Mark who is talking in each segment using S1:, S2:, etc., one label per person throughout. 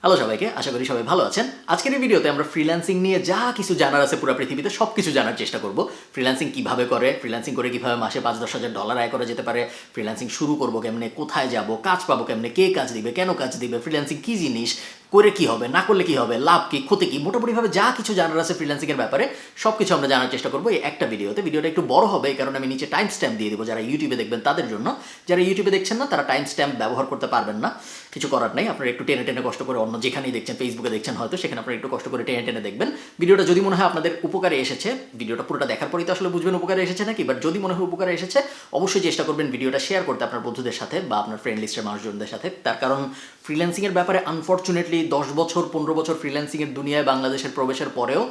S1: Hello সবাইকে, আশা করি সবাই ভালো আছেন। আজকের এই ভিডিওতে আমরা ফ্রিল্যান্সিং নিয়ে যা কিছু জানার আছে পুরো পৃথিবীতে সব কিছু জানার চেষ্টা করব। ফ্রিল্যান্সিং কিভাবে করে, ফ্রিল্যান্সিং করে কিভাবে মাসে 5-10 হাজার ডলার আয় করা যেতে পারে, ফ্রিল্যান্সিং শুরু করবো কেমনে, কোথায় যাব, কাজ পাবো কেমনে, কে কাজ দিবে, কেন কাজ দিবে, ফ্রিল্যান্সিং কী জিনিস, করে কি হবে, না করলে কি হবে, লাভ কি, ক্ষতি কি, মোটামুটিভাবে যা কিছু জানার আছে ফ্রিল্যান্সিংয়ের ব্যাপারে সব কিছু আমরা জানার চেষ্টা করবো এই একটা ভিডিওতে। ভিডিওটা একটু বড় হবে এই কারণে আমি নিচে টাইম স্ট্যাম্প দিয়ে দেবো, যারা ইউটিউবে দেখবেন তাদের জন্য। যারা ইউটিউবে দেখছেন না তারা টাইম স্ট্যাম্প ব্যবহার করতে পারবেন না, কিছু করার নাই। আপনারা একটু টেনে টেনে কষ্ট করে অন্য যেখানেই দেখছেন, ফেসবুকে দেখছেন হয়তো, সেখানে আপনারা একটু কষ্ট করে টেনে টেনে দেখবেন। ভিডিওটা যদি মনে হয় আপনাদের উপকারে এসেছে, ভিডিওটা পুরোটা দেখার পরেই তো আসলে বুঝবেন উপকারে এসেছে নাকি, বাট যদি মনে হয় উপকারে এসেছে অবশ্যই চেষ্টা করবেন ভিডিওটা শেয়ার করতে আপনার বন্ধুদের সাথে বা আপনার ফ্রেন্ড লিস্টের মানুষজনদের সাথে। তার কারণ ফ্রিল্যান্সিংয়ের ব্যাপারে আনফর্চুনেটলি 10 বছর 15 বছর ফ্রিল্যান্সিংয়ের দুনিয়ায় বাংলাদেশের প্রবেশের পরেও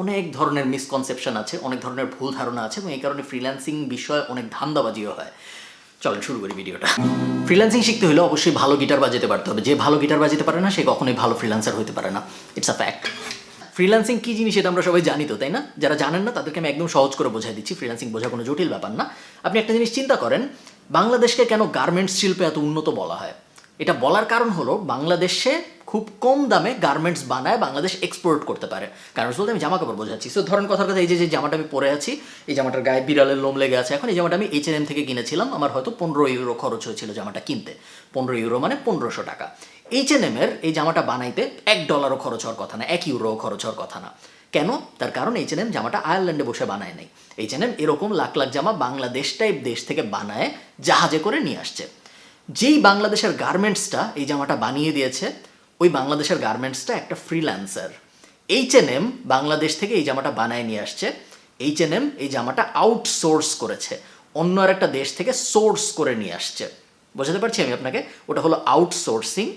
S1: অনেক ধরনের মিসকনসেপশন আছে, অনেক ধরনের ভুল ধারণা আছে এবং এই কারণে ফ্রিল্যান্সিং বিষয়ে অনেক ধান্দাবাজিও হয়। চলেন শুরু করি ভিডিওটা। ফ্রিল্যান্সিং শিখতে হলে অবশ্যই ভালো গিটার বাজাতে পারতে হবে। যে ভালো গিটার বাজাতে পারে না সে কখনোই ভালো ফ্রিল্যান্সার হতে পারে না, ইটস আ ফ্যাক্ট। ফ্রিল্যান্সিং কী জিনিস এটা আমরা সবাই জানি তো, তাই না? যারা জানেন না তাদেরকে আমি একদম সহজ করে বোঝাই দিচ্ছি। ফ্রিল্যান্সিং বোঝা কোনো জটিল ব্যাপার না। আপনি একটা জিনিস চিন্তা করেন, বাংলাদেশকে কেন গার্মেন্টস শিল্পে এত উন্নত বলা হয়? এটা বলার কারণ হলো বাংলাদেশে খুব কম দামে গার্মেন্টস বানায় বাংলাদেশ এক্সপোর্ট করতে পারে। গার্মেন্টস বলতে আমি জামা কাপড় বোঝাচ্ছি। সো ধরেন কথার কথা, এই যে জামাটা আমি পরে আছি, এই জামাটার গায়ে বিড়ালের লোম লেগে আছে। এখন এই জামাটা আমি H&M থেকে কিনেছিলাম, আমার হয়তো 15 ইউরো খরচ হয়েছিল জামাটা কিনতে। 15 ইউরো মানে 1500 টাকা। H&M এর এই জামাটা বানাইতে $1 খরচ হওয়ার কথা না, 1 ইউরো খরচ হওয়ার কথা না। কেন? তার কারণ H&M জামাটা আয়ারল্যান্ডে বসে বানায় নাই। H&M এরকম লাখ লাখ জামা বাংলাদেশ টাইপ দেশ থেকে বানায় জাহাজে করে নিয়ে আসছে। যেই বাংলাদেশের গার্মেন্টসটা এই জামাটা বানিয়ে দিয়েছে, ওই বাংলাদেশের গার্মেন্টসটা একটা ফ্রিল্যান্সার। H&M বাংলাদেশ থেকে এই জামাটা বানায় নিয়ে আসছে। H&M এই জামাটা আউটসোর্স করেছে, অন্য আর একটা দেশ থেকে সোর্স করে নিয়ে আসছে। বোঝাতে পারছি আমি আপনাকে? ওটা হলো আউটসোর্সিং।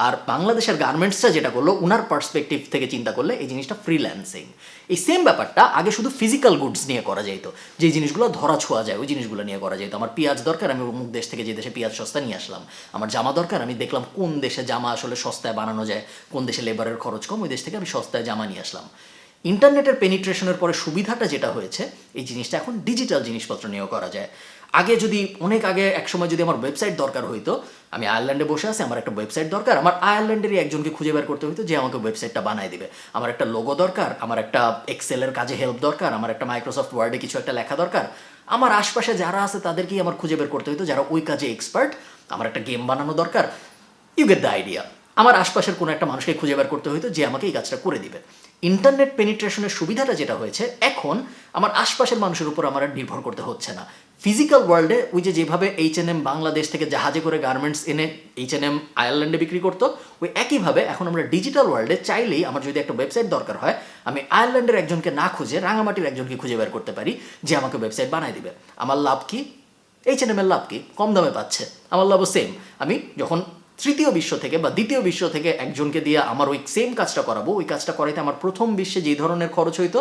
S1: আর বাংলাদেশের গার্মেন্টসটা যেটা করলো, উনার পার্সপেক্টিভ থেকে চিন্তা করলে এই জিনিসটা ফ্রিল্যান্সিং। এই সেম ব্যাপারটা আগে শুধু ফিজিক্যাল গুডস নিয়ে করা যেত, যে জিনিসগুলো ধরা ছোঁয়া যায় ওই জিনিসগুলো নিয়ে করা যেত। আমার পেঁয়াজ দরকার, আমি অমুক দেশ থেকে যে দেশে পেঁয়াজ সস্তা নিয়ে আসলাম। আমার জামা দরকার, আমি দেখলাম কোন দেশে জামা আসলে সস্তায় বানানো যায়, কোন দেশে লেবারের খরচ কম, ওই দেশ থেকে আমি সস্তায় জামা নিয়ে আসলাম। ইন্টারনেটের পেনিট্রেশনের পরে সুবিধাটা যেটা হয়েছে, এই জিনিসটা এখন ডিজিটাল জিনিসপত্র নিয়েও করা যায়। আগে যদি অনেক আগে একসময় যদি আমার ওয়েবসাইট দরকার হইতো, আমি আয়ারল্যান্ডে বসে আছি, আমার একটা ওয়েবসাইট দরকার, আমার আয়ারল্যান্ডেরই একজনকে খুঁজে বের করতে হইতো যে আমাকে ওয়েবসাইটটা বানায় দিবে। আমার একটা লোগো দরকার, আমার একটা এক্সেলের কাজে হেল্প দরকার, আমার একটা মাইক্রোসফট ওয়ার্ডে কিছু একটা লেখা দরকার, আমার আশপাশে যারা আছে তাদেরকেই আমার খুঁজে বের করতে হইতো যারা ওই কাজে এক্সপার্ট। আমার একটা গেম বানানো দরকার, ইউ গেট দ্য আইডিয়া। আমার আশপাশের কোনো একটা মানুষকে খুঁজে বের করতে হইতো যে আমাকে এই কাজটা করে দিবে। ইন্টারনেট পেনিট্রেশনের সুবিধাটা যেটা হয়েছে, এখন আমার আশপাশের মানুষের উপর আমার আর নির্ভর করতে হচ্ছে না। ফিজিক্যাল ওয়ার্ল্ডে ওই যে যেভাবে H&M বাংলাদেশ থেকে জাহাজে করে গার্মেন্টস এনে H&M আয়ারল্যান্ডে বিক্রি করতো, ওই একইভাবে এখন আমরা ডিজিটাল ওয়ার্ল্ডে চাইলেই আমার যদি একটা ওয়েবসাইট দরকার হয়, আমি আয়ারল্যান্ডের একজনকে না খুঁজে রাঙামাটির একজনকে খুঁজে বের করতে পারি যে আমাকে ওয়েবসাইট বানায় দিবে। আমার লাভ কি? H&M এর লাভ কি? কম দামে পাচ্ছে। আমার লাভও সেম। আমি যখন তৃতীয় বিশ্ব থেকে বা দ্বিতীয় বিশ্ব থেকে একজনকে দিয়ে আমার ওই সেম কাজটা করাবো, ওই কাজটা করাইতে আমার প্রথম বিশ্বে যেই ধরনের খরচ হইতো,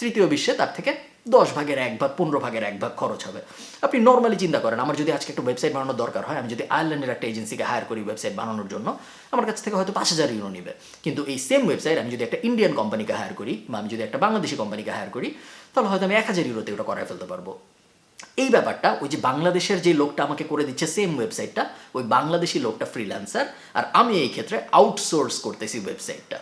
S1: তৃতীয় বিশ্বে তার থেকে 10 ভাগের 1 ভাগ, 15 ভাগের 1 ভাগ খরচ হবে। আপনি নর্মালি চিন্তা করেন, আমার যদি আজকে একটা ওয়েবসাইট বানানোর দরকার হয়, আমি যদি আয়ারল্যান্ডের একটা এজেন্সিকে হায়ার করি ওয়েবসাইট বানানোর জন্য, আমার কাছ থেকে হয়তো 5000 ইউরো নেবে। কিন্তু এই সেম ওয়েবসাইট আমি যদি একটা ইন্ডিয়ান কোম্পানিকে হায়ার করি বা আমি যদি একটা বাংলাদেশি কোম্পানিকে হায়ার করি, তাহলে হয়তো আমি 1000 ইউরোতে ওটা করায় ফেলতে পারবো। এই ব্যাপারটা ওই যে বাংলাদেশের যে লোকটা আমাকে করে দিচ্ছে সেম ওয়েবসাইটটা, ওই বাংলাদেশি লোকটা ফ্রিল্যান্সার, আর আমি এই ক্ষেত্রে আউটসোর্স করতেছি ওয়েবসাইটটা।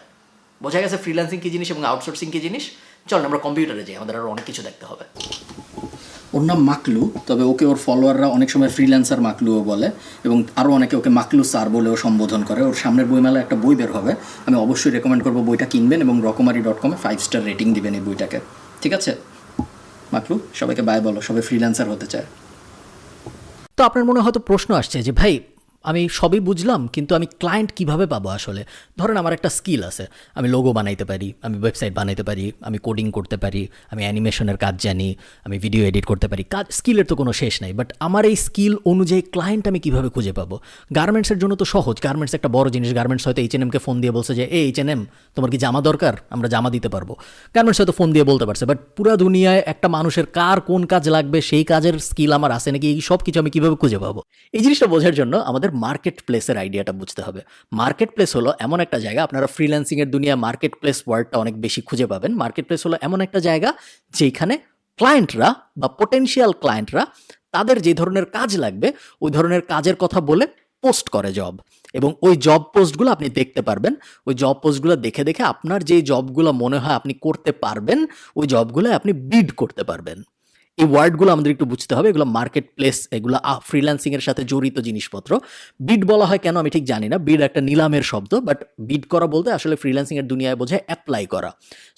S1: বোঝা গেছে ফ্রিল্যান্সিং কী জিনিস এবং আউটসোর্সিং কী জিনিস? চলেন আমরা কম্পিউটারে যাই, আমাদের আরও অনেক কিছু দেখতে হবে।
S2: ওর নাম মাকলু, তবে ওকে ওর ফলোয়াররা অনেক সময় ফ্রিল্যান্সার মাকলুও বলে এবং আরও অনেকে ওকে মাকলু স্যার বলেও সম্বোধন করে। ওর সামনের বইমেলায় একটা বই বের হবে, আমি অবশ্যই রেকমেন্ড করবো বইটা কিনবেন এবং রকমারি.com-এ 5 স্টার রেটিং দিবেন এই বইটাকে। ঠিক আছে মাকলু, সবাইকে বাই বলো, সবাই ফ্রিল্যান্সার হতে চায়।
S3: তো আপনার মনে হয়তো প্রশ্ন আসছে যে ভাই আমি সবই বুঝলাম, কিন্তু আমি ক্লায়েন্ট কিভাবে পাবো আসলে? ধরেন আমার একটা স্কিল আছে, আমি লোগো বানাইতে পারি, আমি ওয়েবসাইট বানাইতে পারি, আমি কোডিং করতে পারি, আমি অ্যানিমেশনের কাজ জানি, আমি ভিডিও এডিট করতে পারি। কাজ স্কিলের তো কোনো শেষ নাই, বাট আমার এই স্কিল অনুযায়ী ক্লায়েন্ট আমি কিভাবে খুঁজে পাবো? গার্মেন্টসের জন্য তো সহজ, গার্মেন্টস একটা বড় জিনিস। গার্মেন্টস হয়তো H&M-কে ফোন দিয়ে বলছে যে H&M তোমার কি জামা দরকার, আমরা জামা দিতে পারবো। গার্মেন্টস হয়তো ফোন দিয়ে বলতে পারছে, বাট পুরো দুনিয়ায় একটা মানুষের কার কোন কাজ লাগবে, সেই কাজের স্কিল আমার আছে নাকি, এই সব কিছু আমি কিভাবে খুঁজে পাবো? এই জিনিসটা বোঝার জন্য আমাদের মার্কেট প্লেসের আইডিয়াটা বুঝতে হবে। মার্কেট প্লেস হলো এমন একটা জায়গা, আপনারা ফ্রিল্যান্সিংয়ের দুনিয়া মার্কেট প্লেস ওয়ার্ডটা অনেক বেশি খুঁজে পাবেন। মার্কেট প্লেস হলো এমন একটা জায়গা যেখানে ক্লায়েন্টরা বা পোটেনশিয়াল ক্লায়েন্টরা তাদের যে ধরনের কাজ লাগবে ওই ধরনের কাজের কথা বলে পোস্ট করে জব, এবং ওই জব পোস্টগুলো আপনি দেখতে পারবেন। ওই জব পোস্টগুলো দেখে দেখে আপনার যেই জবগুলো মনে হয় আপনি করতে পারবেন, ওই জবগুলো আপনি বিড করতে পারবেন। এই ওয়ার্ডগুলো আমাদের একটু বুঝতে হবে, এগুলো মার্কেট প্লেস, এগুলো ফ্রিল্যান্সিং এর সাথে জড়িত জিনিসপত্র। বিড বলা হয় কেন আমি ঠিক জানি না, বিড একটা নিলামের শব্দ, বাট বিড করা বলতে আসলে ফ্রিল্যান্সিং এর দুনিয়ায় বোঝায় অ্যাপ্লাই করা।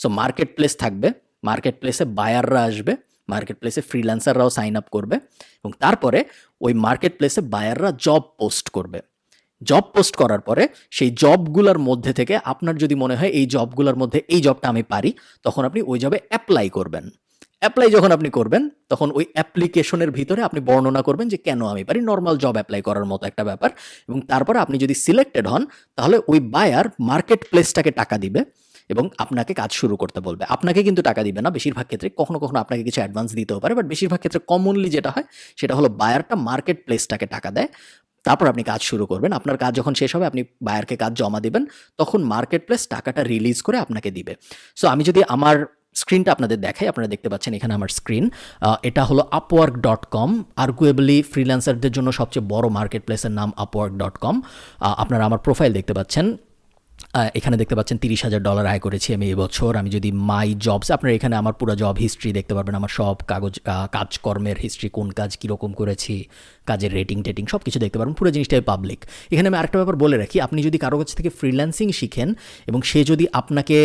S3: সো মার্কেট প্লেস থাকবে, মার্কেট প্লেসে বায়াররা আসবে, মার্কেট প্লেসে ফ্রিল্যান্সাররাও সাইন আপ করবে, এবং তারপরে ওই মার্কেট প্লেসে বায়াররা জব পোস্ট করবে। জব পোস্ট করার পরে সেই জবগুলোর মধ্যে থেকে আপনার যদি মনে হয় এই জবগুলোর মধ্যে এই জবটা আমি পারি, তখন আপনি ওই জবে অ্যাপ্লাই করবেন। অ্যাপ্লাই যখন আপনি করবেন, তখন ওই অ্যাপ্লিকেশনের ভিতরে আপনি বর্ণনা করবেন যে কেন আমি পারি, নর্মাল জব অ্যাপ্লাই করার মতো একটা ব্যাপার। এবং তারপরে আপনি যদি সিলেক্টেড হন, তাহলে ওই বায়ার মার্কেট প্লেসটাকে টাকা দিবে এবং আপনাকে কাজ শুরু করতে বলবে। আপনাকে কিন্তু টাকা দিবে না বেশিরভাগ ক্ষেত্রে, কখনো কখনো আপনাকে কিছু অ্যাডভান্স দিতেও পারে, বাট বেশিরভাগ ক্ষেত্রে কমনলি যেটা হয় সেটা হলো বায়ারটা মার্কেট প্লেসটাকে টাকা দেয়, তারপর আপনি কাজ শুরু করবেন। আপনার কাজ যখন শেষ হবে, আপনি বায়ারকে কাজ জমা দিবেন, তখন মার্কেট প্লেস টাকাটা রিলিজ করে আপনাকে দিবে। সো আমি যদি আমার স্ক্রিনটা আপনাদের দেখাই, আপনারা দেখতে পাচ্ছেন এখানে আমার স্ক্রিন। এটা হলো upwork.com, আর্গুয়েবলি ফ্রিল্যান্সারদের জন্য সবচেয়ে বড় মার্কেট প্লেসের নাম upwork.com। আপনারা আমার প্রোফাইল দেখতে পাচ্ছেন, এখানে দেখতে পাচ্ছেন $30,000 আয় করেছি আমি এবছর। আমি যদি মাই জবস, আপনারা এখানে আমার পুরো জব হিস্ট্রি দেখতে পারবেন, আমার সব কাজকর্মের হিস্ট্রি, কোন কাজ কীরকম করেছি, কাজের রেটিং টেটিং সব কিছু দেখতে পারবেন, পুরো জিনিসটাই পাবলিক। এখানে আমি আরেকটা ব্যাপার বলে রাখি, আপনি যদি কারো কাছ থেকে ফ্রিল্যান্সিং শিখেন এবং সে যদি আপনাকে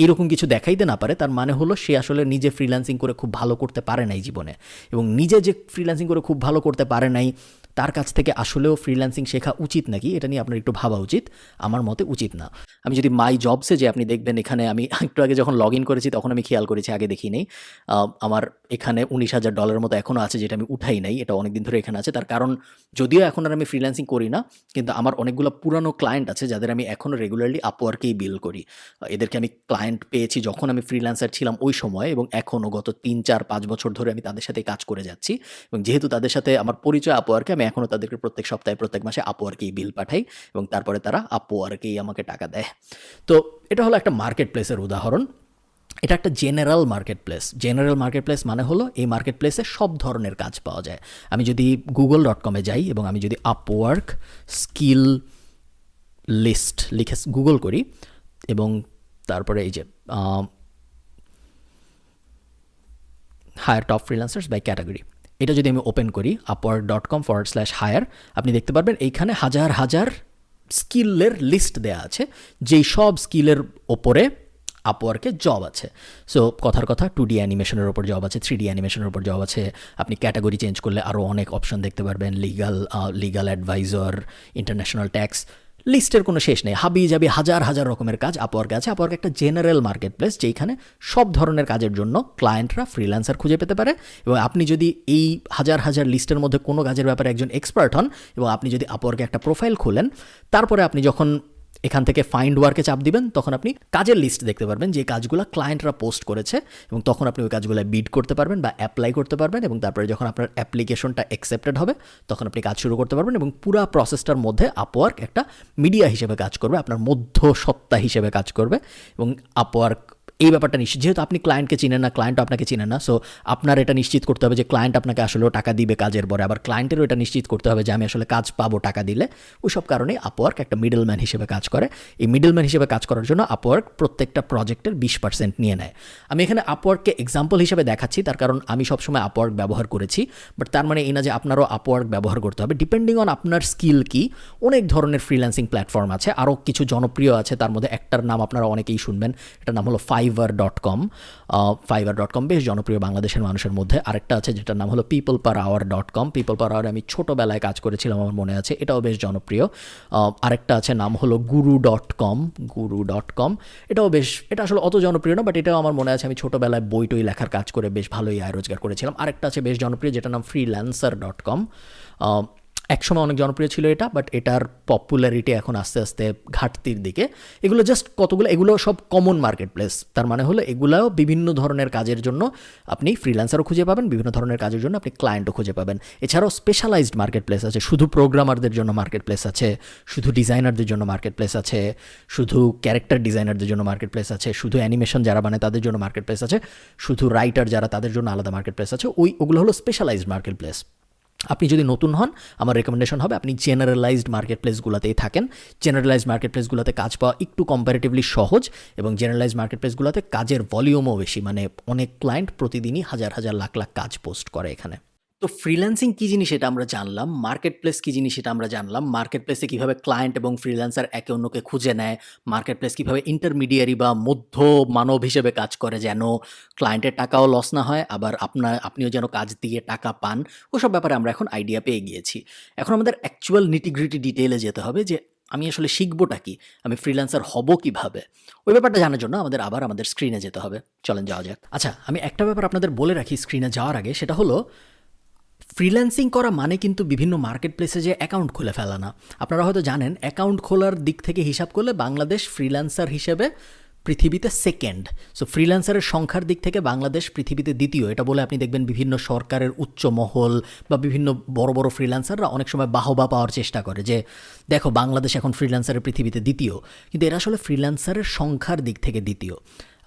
S3: এরকম কিছু দেখাইতে না পারে, তার মানে হলো সে আসলে নিজে ফ্রিল্যান্সিং করে খুব ভালো করতে পারে নাই জীবনে, এবং নিজে যে ফ্রিল্যান্সিং করে খুব ভালো করতে পারে নাই, তার কাছ থেকে আসলেও ফ্রিল্যান্সিং শেখা উচিত নাকি, এটা নিয়ে আপনার একটু ভাবা উচিত। আমার মতে উচিত না। আমি যদি মাই জবসে যে আপনি দেখবেন, এখানে আমি একটু আগে যখন লগ ইন করেছি তখন আমি খেয়াল করেছি, আগে দেখি নেই, আমার এখানে $19,000 মতো এখনও আছে, যেটা আমি উঠাই নাই, এটা অনেক দিন ধরে এখানে আছে। তার কারণ যদিও এখন আর আমি ফ্রিল্যান্সিং করি না, কিন্তু আমার অনেকগুলো পুরানো ক্লায়েন্ট আছে যাদের আমি এখনও রেগুলারলি আপওয়ার্কেই বিল করি। এদেরকে আমি ক্লায়েন্ট পেয়েছি যখন আমি ফ্রিল্যান্সার ছিলাম ওই সময়, এবং এখনও গত 3, 4, 5 বছর ধরে আমি তাদের সাথে কাজ করে যাচ্ছি। এবং যেহেতু তাদের সাথে আমার পরিচয় আপওয়ার্কে, আমি এখনও তাদেরকে প্রত্যেক সপ্তাহে, প্রত্যেক মাসে আপওয়ার্কেই বিল পাঠাই, এবং তারপরে তারা আপওয়ার্কেই আমাকে টাকা দেয়। তো এটা হলো একটা মার্কেট প্লেসের উদাহরণ। এটা একটা general market place. General market place মানে হলো এই মার্কেট প্লেসে সব ধরনের কাজ পাওয়া যায়। আমি যদি google.com-এ যাই এবং আমি যদি আপওয়ার্ক স্কিল লিস্ট লিখে গুগল করি, এবং তারপরে এই যে hire top freelancers by category, এটা যদি আমি ওপেন করি upwork.com/hire, আপনি দেখতে পারবেন এইখানে হাজার হাজার স্কিলের লিস্ট দেয়া আছে, যেই সব স্কিলের ওপরে আপওয়ার্কে জব আছে। সো কথার কথা 2D অ্যানিমেশনের ওপর জব আছে, 3D অ্যানিমেশনের ওপর জব আছে। আপনি ক্যাটাগরি চেঞ্জ করলে আরও অনেক অপশন দেখতে পারবেন, লিগাল অ্যাডভাইজর, ইন্টারন্যাশনাল ট্যাক্স, লিস্টের কোনো শেষ নেই, হাবি যাবি হাজার হাজার রকমের কাজ আপওয়ার্কে আছে। আপওয়ার্ক একটা জেনারেল মার্কেট প্লেস, যেখানে সব ধরনের কাজের জন্য ক্লায়েন্টরা ফ্রিল্যান্সার খুঁজে পেতে পারে। এবং আপনি যদি এই হাজার হাজার লিস্টের মধ্যে কোনো কাজের ব্যাপারে একজন এক্সপার্ট হন, এবং আপনি যদি আপওয়ার্কে একটা প্রোফাইল খোলেন, তারপরে আপনি যখন এখান থেকে ফাইন্ড ওয়ার্কে চাপ দিবেন, তখন আপনি কাজের লিস্ট দেখতে পারবেন যে কাজগুলো ক্লায়েন্টরা পোস্ট করেছে, এবং তখন আপনি ওই কাজগুলো বিড করতে পারবেন বা অ্যাপ্লাই করতে পারবেন। এবং তারপরে যখন আপনার অ্যাপ্লিকেশনটা অ্যাকসেপ্টেড হবে, তখন আপনি কাজ শুরু করতে পারবেন। এবং পুরো প্রসেসটার মধ্যে আপওয়ার্ক একটা মিডিয়া হিসেবে কাজ করবে, আপনার মধ্যসত্ত্বা হিসেবে কাজ করবে। এবং আপওয়ার্ক এই ব্যাপারটা নিশ্চিত, যেহেতু আপনি ক্লায়েন্টকে চিনেন না, ক্লায়েন্টও আপনাকে চিনেন না, সো আপনার এটা নিশ্চিত করতে হবে যে ক্লায়েন্ট আপনাকে আসলেও টাকা দিবে কাজের পরে, আবার ক্লায়েন্টেরও এটা নিশ্চিত করতে হবে যে আমি আসলে কাজ পাবো টাকা দিলে। ওই সব কারণে আপওয়ার্ক একটা মিডলম্যান হিসেবে কাজ করে। এই মিডলম্যান হিসেবে কাজ করার জন্য আপওয়ার্ক প্রত্যেকটা প্রজেক্টের 20% নিয়ে নেয়। আমি এখানে আপওয়ার্ককে এক্সাম্পল হিসেবে দেখাচ্ছি, তার কারণ আমি সবসময় আপওয়ার্ক ব্যবহার করেছি, বাট তার মানে এই না যে আপনারও আপওয়ার্ক ব্যবহার করতে হবে। ডিপেন্ডিং অন আপনার স্কিল কি, অনেক ধরনের ফ্রিল্যান্সিং প্ল্যাটফর্ম আছে, আরও কিছু জনপ্রিয় আছে, তার মধ্যে একটার নাম আপনারা অনেকেই শুনবেন, এটার নাম হলো fiverr.com। fiverr.com বেশ জনপ্রিয় বাংলাদেশের মানুষের মধ্যে। আরেকটা আছে যেটার নাম হলো peopleperhour.com। peopleperhour আমি ছোটোবেলায় কাজ করেছিলাম, আমার মনে আছে, এটাও বেশ জনপ্রিয়। আরেকটা আছে নাম হলো guru.com। এটা আসলে অত জনপ্রিয় না, বাট এটাও আমার মনে আছে, আমি ছোটোবেলায় বই টই লেখার কাজ করে বেশ ভালোই আয় রোজগার করেছিলাম। আরেকটা আছে বেশ জনপ্রিয়, যেটার নাম freelancer.com। একসময় অনেক জনপ্রিয় ছিল এটা, বাট এটার পপুলারিটি এখন আস্তে আস্তে ঘাটতির দিকে। এগুলো জাস্ট কতগুলো, এগুলো সব কমন মার্কেট প্লেস। তার মানে হলো এগুলাও বিভিন্ন ধরনের কাজের জন্য আপনি ফ্রিল্যান্সারও খুঁজে পাবেন, বিভিন্ন ধরনের কাজের জন্য আপনি ক্লায়েন্টও খুঁজে পাবেন। এছাড়াও স্পেশালাইজড মার্কেট প্লেস আছে, শুধু প্রোগ্রামারদের জন্য মার্কেট প্লেস আছে, শুধু ডিজাইনারদের জন্য মার্কেট প্লেস আছে, শুধু ক্যারেক্টার ডিজাইনারদের জন্য মার্কেট প্লেস আছে, শুধু অ্যানিমেশন যারা বানায় তাদের জন্য মার্কেট প্লেস আছে, শুধু রাইটার যারা তাদের জন্য আলাদা মার্কেট প্লেস আছে। ওগুলো হলো স্পেশালাইজড মার্কেট প্লেস। আপনি যদি নতুন হন আমার রেকমেন্ডেশন হবে আপনি জেনারেলাইজড মার্কেট প্লেসগুলোতেই থাকেন। জেনারেলাইজড মার্কেট প্লেসগুলোতে কাজ পাওয়া একটু কম্পারেটিভলি সহজ এবং জেনারেলাইজড মার্কেট প্লেসগুলোতে কাজের ভলিউমও বেশি, মানে অনেক ক্লায়েন্ট প্রতিদিনই হাজার হাজার লাখ লাখ কাজ পোস্ট করে এখানে। তো ফ্রিল্যান্সিং কী জিনিস এটা আমরা জানলাম, মার্কেট প্লেস কী জিনিস এটা আমরা জানলাম, মার্কেট প্লেসে কীভাবে ক্লায়েন্ট এবং ফ্রিল্যান্সার একে অন্যকে খুঁজে নেয়, মার্কেট প্লেস কীভাবে ইন্টারমিডিয়ারি বা মধ্য মানব হিসেবে কাজ করে যেন ক্লায়েন্টের টাকাও লস না হয়, আবার আপনিও যেন কাজ দিয়ে টাকা পান, ওসব ব্যাপারে আমরা এখন আইডিয়া পেয়ে গিয়েছি। এখন আমাদের অ্যাকচুয়াল নিটিগ্রিটি ডিটেইলে যেতে হবে যে আমি আসলে শিখবোটা কি, আমি ফ্রিল্যান্সার হব কিভাবে, ওই ব্যাপারটা জানার জন্য আমাদের স্ক্রিনে যেতে হবে। চলেন যাওয়া যাক। আচ্ছা, আমি একটা ব্যাপার আপনাদের বলে রাখি স্ক্রিনে যাওয়ার আগে, সেটা হলো ফ্রিল্যান্সিং করা মানে কিন্তু বিভিন্ন মার্কেট প্লেসে যে অ্যাকাউন্ট খুলে ফেলা না। আপনারা হয়তো জানেন অ্যাকাউন্ট খোলার দিক থেকে হিসাব করলে বাংলাদেশ ফ্রিল্যান্সার হিসেবে পৃথিবীতে সেকেন্ড। সো ফ্রিল্যান্সারের সংখ্যার দিক থেকে বাংলাদেশ পৃথিবীতে দ্বিতীয়। এটা বলে আপনি দেখবেন বিভিন্ন সরকারের উচ্চ মহল বা বিভিন্ন বড় বড় ফ্রিল্যান্সাররা অনেক সময় বাহবা পাওয়ার চেষ্টা করে যে দেখো বাংলাদেশ এখন ফ্রিল্যান্সারের পৃথিবীতে দ্বিতীয়, কিন্তু এরা আসলে ফ্রিল্যান্সারের সংখ্যার দিক থেকে দ্বিতীয়।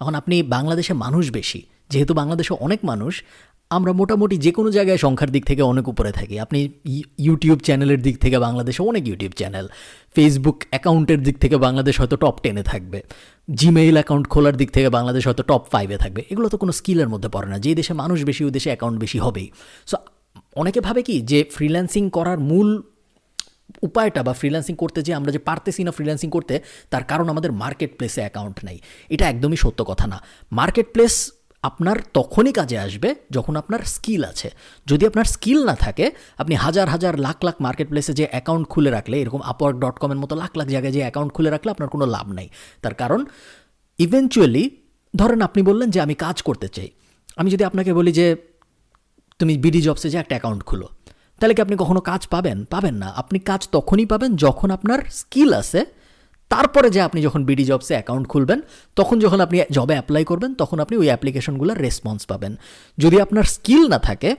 S3: এখন আপনি বাংলাদেশে মানুষ বেশি, যেহেতু বাংলাদেশে অনেক মানুষ, আমরা মোটামুটি যে কোনো জায়গায় সংখ্যার দিক থেকে অনেক উপরে থাকি। আপনি ইউটিউব চ্যানেলের দিক থেকে বাংলাদেশে অনেক ইউটিউব চ্যানেল, ফেসবুক অ্যাকাউন্টের দিক থেকে বাংলাদেশ হয়তো টপ 10-এ থাকবে, জিমেইল অ্যাকাউন্ট খোলার দিক থেকে বাংলাদেশ হয়তো টপ 5-এ থাকবে। এগুলো তো কোনো স্কিলের মধ্যে পড়ে না, যে দেশে মানুষ বেশি ওই দেশে অ্যাকাউন্ট বেশি হবেই। সো অনেকে ভাবে কি যে ফ্রিল্যান্সিং করার মূল উপায়টা বা ফ্রিল্যান্সিং করতে যে আমরা যে পারতেছি না ফ্রিল্যান্সিং করতে, তার কারণ আমাদের মার্কেট প্লেসে অ্যাকাউন্ট নাই। এটা একদমই সত্য কথা না। মার্কেট প্লেস আপনার তখনই কাজে আসবে যখন আপনার স্কিল আছে। যদি আপনার স্কিল না থাকে, আপনি হাজার হাজার লাখ লাখ মার্কেট প্লেসে যে অ্যাকাউন্ট খুলে রাখলে, এরকম upwork.com-এর মতো লাখ লাখ জায়গায় যে অ্যাকাউন্ট খুলে রাখলে আপনার কোনো লাভ নাই। তার কারণ ইভেনচুয়ালি ধরেন আপনি বললেন যে আমি কাজ করতে চাই, আমি যদি আপনাকে বলি যে তুমি বিডি জবসে যে একটা অ্যাকাউন্ট খুলো, তাহলে কি আপনি কখনো কাজ পাবেন? পাবেন না। আপনি কাজ তখনই পাবেন যখন আপনার স্কিল আছে। তারপরে যে আপনি যখন বিডি জবসে অ্যাকাউন্ট খুলবেন, তখন যখন আপনি জবে অ্যাপ্লাই করবেন, তখন আপনি ওই অ্যাপ্লিকেশনগুলোর রেসপন্স পাবেন। যদি আপনার স্কিল না থাকে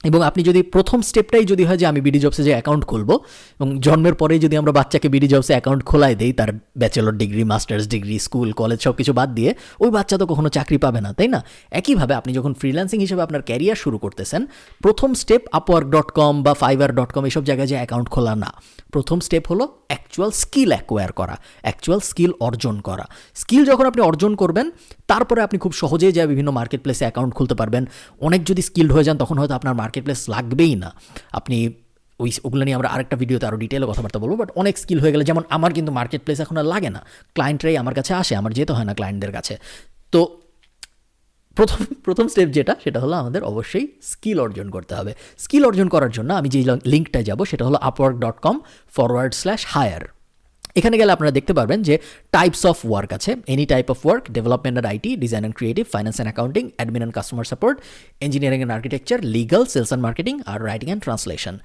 S3: এবং আপনি যদি প্রথম স্টেপটাই যদি হয় যে আমি বিডি জবসে যে অ্যাকাউন্ট খুলবো, এবং জন্মের পরেই যদি আমরা বাচ্চাকে বিডি জবসে অ্যাকাউন্ট খোলাই দেই, তার bachelor degree, masters degree, school college সব কিছু বাদ দিয়ে, ওই বাচ্চা তো কখনো চাকরি পাবে না, তাই না? একইভাবে আপনি যখন ফ্রিল্যান্সিং হিসেবে আপনার ক্যারিয়ার শুরু করতেছেন, প্রথম স্টেপ upwork.com বা fiverr.com এইসব জায়গায় যে অ্যাকাউন্ট খোলা না। প্রথম স্টেপ হলো অ্যাকচুয়াল স্কিল অ্যাকোয়ার করা, অ্যাকচুয়াল স্কিল অর্জন করা। স্কিল যখন আপনি অর্জন করবেন, তারপরে আপনি খুব সহজেই যা বিভিন্ন মার্কেট প্লেসে অ্যাকাউন্ট খুলতে পারবেন। অনেক যদি স্কিলড হয়ে যান, তখন হয়তো আপনার মার্কেট প্লেস লাগবেই না। আপনি ওগুলো নিয়ে আমরা আরেকটা ভিডিওতে আরও ডিটেলে কথাবার্তা বলবো। বাট অনেক স্কিল হয়ে গেলে, যেমন আমার কিন্তু মার্কেট প্লেস এখন আর লাগে না, ক্লায়েন্টরাই আমার কাছে আসে, আমার যেতে হয় না ক্লায়েন্টদের কাছে। তো প্রথম স্টেপ যেটা, সেটা হলো আমাদের অবশ্যই স্কিল অর্জন করতে হবে। স্কিল অর্জন করার জন্য আমি যে লিঙ্কটায় যাব, সেটা হলো upwork.com/hire। এখানে গেলে আপনারা দেখতে পারবেন যে টাইপস অফ ওয়ার্ক আছে, any type of work, development and IT, design and creative, finance and accounting, admin and customer support, engineering and architecture, legal, sales and marketing, আর রাইটিং অ্যান্ড ট্রান্সলেশন।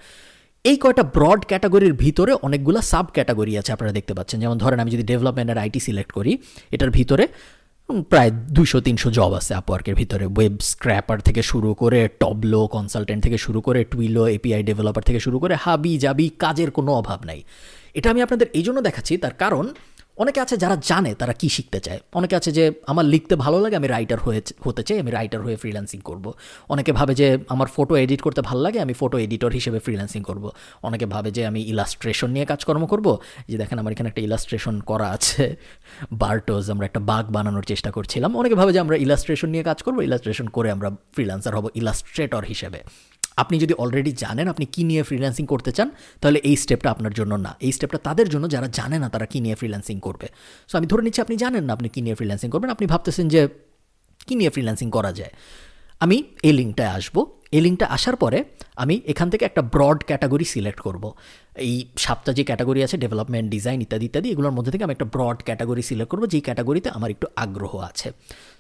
S3: এই কয়টা ব্রড ক্যাটাগরির ভিতরে অনেকগুলো sub category আছে আপনারা দেখতে পাচ্ছেন। যেমন ধরেন আমি যদি ডেভেলপমেন্ট অ্যান্ড আইটি সিলেক্ট করি, এটার ভিতরে প্রায় 200-300 জব আছে আপওয়ার্কের ভিতরে। ওয়েব স্ক্র্যাপার থেকে শুরু করে, টবলো কনসালটেন্ট থেকে শুরু করে, টুইলো এপিআই ডেভেলপার থেকে শুরু করে, হাবি জাবি কাজের কোনো অভাব নাই। এটা আমি আপনাদের এই জন্য দেখাচ্ছি, তার কারণ অনেকে আছে যারা জানে তারা কি শিখতে চায়। অনেকে আছে যে আমার লিখতে ভালো লাগে, আমি রাইটার হতে চাই, আমি রাইটার হয়ে ফ্রিল্যান্সিং করব। অনেকে ভাবে যে আমার ফটো এডিট করতে ভালো লাগে, আমি ফটো এডিটর হিসেবে ফ্রিল্যান্সিং করব। অনেকে ভাবে যে আমি ইলাস্ট্রেশন নিয়ে কাজকর্ম করব। যে দেখেন আমার এখানে একটা ইলাস্ট্রেশন করা আছে, বার্টোজ, আমরা একটা বাগ বানানোর চেষ্টা করছিলাম। অনেকে ভাবে যে আমরা ইলাস্ট্রেশন নিয়ে কাজ করব, ইলাস্ট্রেশন করে আমরা ফ্রিল্যান্সার হব ইলাস্ট্রেটর হিসেবে। আপনি যদি অলরেডি জানেন আপনি কী নিয়ে ফ্রিল্যান্সিং করতে চান, তাহলে এই স্টেপটা আপনার জন্য না। এই স্টেপটা তাদের জন্য যারা জানে না তারা কী নিয়ে ফ্রিল্যান্সিং করবে। সো আমি ধরে নিচ্ছি আপনি জানেন না আপনি কী নিয়ে ফ্রিল্যান্সিং করবেন, আপনি ভাবতেছেন যে কী নিয়ে ফ্রিল্যান্সিং করা যায়। আমি এই লিঙ্কটায় আসবো। এই লিঙ্কটা আসার পরে আমি এখান থেকে একটা ব্রড ক্যাটাগরি সিলেক্ট করব। এই 7টা যে ক্যাটাগরি আছে, ডেভেলপমেন্ট, ডিজাইন ইত্যাদি ইত্যাদি, এগুলোর মধ্যে থেকে আমি একটা ব্রড ক্যাটাগরি সিলেক্ট করবো, যেই ক্যাটাগরিতে আমার একটু আগ্রহ আছে।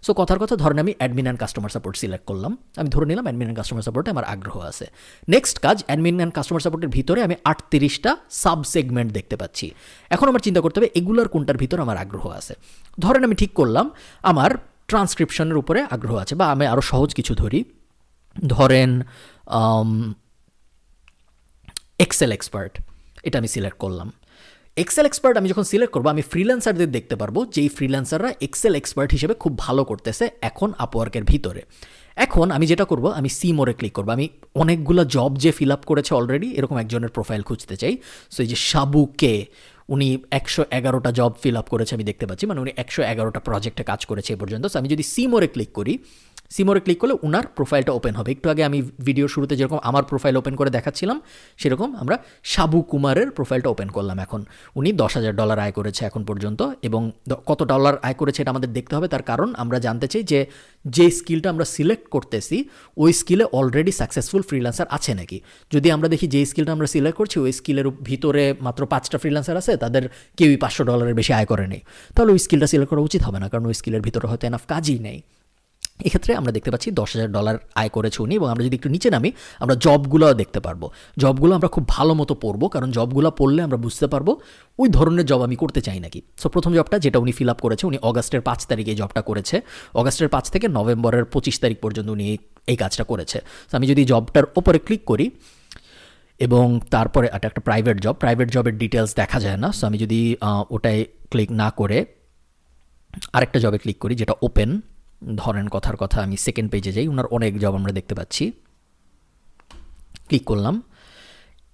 S3: সো কথার কথা ধরেন আমি admin and customer support select করলাম। আমি ধরে নিলাম অ্যাডমিন অ্যান্ড কাস্টমার সাপোর্টে আমার আগ্রহ আছে। নেক্সট কাজ, অ্যাডমিন অ্যান্ড কাস্টমার সাপোর্টের ভিতরে আমি 38টা সাব সেগমেন্ট দেখতে পাচ্ছি। এখন আমার চিন্তা করতে হবে এগুলোর কোনটার ভিতরে আমার আগ্রহ আছে। ধরেন আমি ঠিক করলাম আমার ট্রান্সক্রিপশনের উপরে আগ্রহ আছে, বা আমি আরও সহজ কিছু ধরি, ধরেন এক্সেল এক্সপার্ট, এটা আমি সিলেক্ট করলাম। এক্সেল এক্সপার্ট আমি যখন সিলেক্ট করবো আমি ফ্রিল্যান্সারদের দেখতে পারবো যেই ফ্রিল্যান্সাররা এক্সেল এক্সপার্ট হিসেবে খুব ভালো করতেছে এখন আপওয়ার্কের ভিতরে। এখন আমি যেটা করব, আমি সি মোরে ক্লিক করবো। আমি অনেকগুলো জব যে ফিল আপ করেছে অলরেডি এরকম একজনের প্রোফাইল খুঁজতে চাই। সো এই যে সাবুকে, উনি 111টা জব ফিল আপ করেছে আমি দেখতে পাচ্ছি, মানে উনি 111টা প্রজেক্টে কাজ করেছে এ পর্যন্ত। সো আমি যদি সি মোরে ক্লিক করি, সি মোরে ক্লিক করলে ওনার প্রোফাইলটা ওপেন হবে। একটু আগে আমি ভিডিওর শুরুতে যেরকম আমার প্রোফাইল ওপেন করে দেখাচ্ছিলাম সেরকম আমরা সাবু কুমারের প্রোফাইলটা ওপেন করলাম। এখন উনি $10,000 আয় করেছে এখন পর্যন্ত, এবং কত ডলার আয় করেছে এটা আমাদের দেখতে হবে। তার কারণ আমরা জানতে চাই যে স্কিলটা আমরা সিলেক্ট করতেছি ওই স্কিলে অলরেডি সাকসেসফুল ফ্রিল্যান্সার আছে নাকি। যদি আমরা দেখি যে স্কিলটা আমরা সিলেক্ট করছি ওই স্কিলের ভিতরে মাত্র 5টা ফ্রিল্যান্সার আছে, তাদের কেউই $500 বেশি আয় করে নেই, তাহলে ওই স্কিলটা সিলেক্ট করা উচিত হবে না, কারণ ওই স্কিলের ভিতরে হয়তো এনাফ কাজই নেই। এক্ষেত্রে আমরা দেখতে পাচ্ছি $10,000 আয় করেছে উনি, এবং আমরা যদি একটু নিচে নামি আমরা জবগুলো দেখতে পারবো। জবগুলো আমরা খুব ভালো মতো পড়বো, কারণ জবগুলো পড়লে আমরা বুঝতে পারবো ওই ধরনের জব আমি করতে চাই নাকি। সো প্রথম জবটা যেটা উনি ফিল আপ করেছে, উনি অগাস্টের 5 তারিখে এই জবটা করেছে। অগাস্টের 5 থেকে নভেম্বরের 25 তারিখ পর্যন্ত উনি এই কাজটা করেছে। সো আমি যদি জবটার ওপরে ক্লিক করি এবং তারপরে এটা একটা প্রাইভেট জবের ডিটেলস দেখা যায় না। সো আমি যদি ওটায় ক্লিক না করে আরেকটা জবে ক্লিক করি যেটা ওপেন, ধরেন কথার কথা আমি সেকেন্ড পেজে যাই, ওনার অনেক জব আমরা দেখতে পাচ্ছি, ক্লিক করলাম,